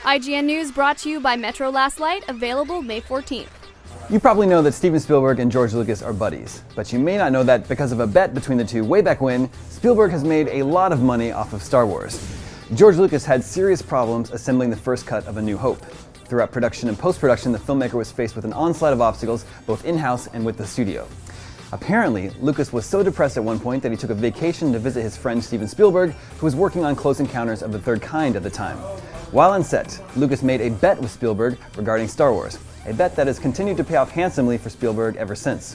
IGN News brought to you by Metro Last Light, available May 14th. You probably know that Steven Spielberg and George Lucas are buddies, but you may not know that because of a bet between the two way back when, Spielberg has made a lot of money off of Star Wars. George Lucas had serious problems assembling the first cut of A New Hope. Throughout production and post-production, the filmmaker was faced with an onslaught of obstacles, both in-house and with the studio. Apparently, Lucas was so depressed at one point that he took a vacation to visit his friend Steven Spielberg, who was working on Close Encounters of the Third Kind at the time. While on set, Lucas made a bet with Spielberg regarding Star Wars, a bet that has continued to pay off handsomely for Spielberg ever since.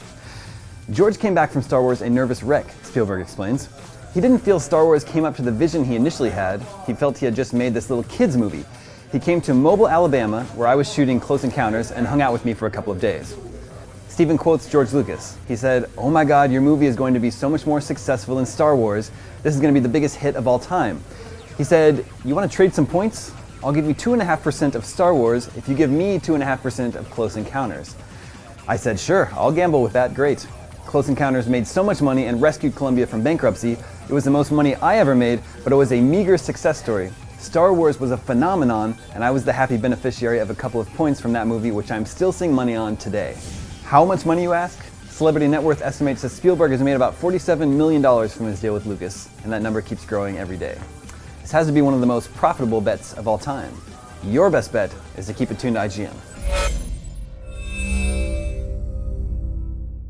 George came back from Star Wars a nervous wreck, Spielberg explains. He didn't feel Star Wars came up to the vision he initially had. He felt he had just made this little kids movie. He came to Mobile, Alabama, where I was shooting Close Encounters, and hung out with me for a couple of days. Steven quotes George Lucas. He said, "Oh my God, your movie is going to be so much more successful than Star Wars. This is going to be the biggest hit of all time." He said, "You want to trade some points? I'll give you 2.5% of Star Wars if you give me 2.5% of Close Encounters." I said, "Sure, I'll gamble with that, great." Close Encounters made so much money and rescued Columbia from bankruptcy. It was the most money I ever made, but it was a meager success story. Star Wars was a phenomenon, and I was the happy beneficiary of a couple of points from that movie, which I'm still seeing money on today. How much money, you ask? Celebrity Net Worth estimates that Spielberg has made about $47 million from his deal with Lucas, and that number keeps growing every day. This has to be one of the most profitable bets of all time. Your best bet is to keep it tuned to IGN.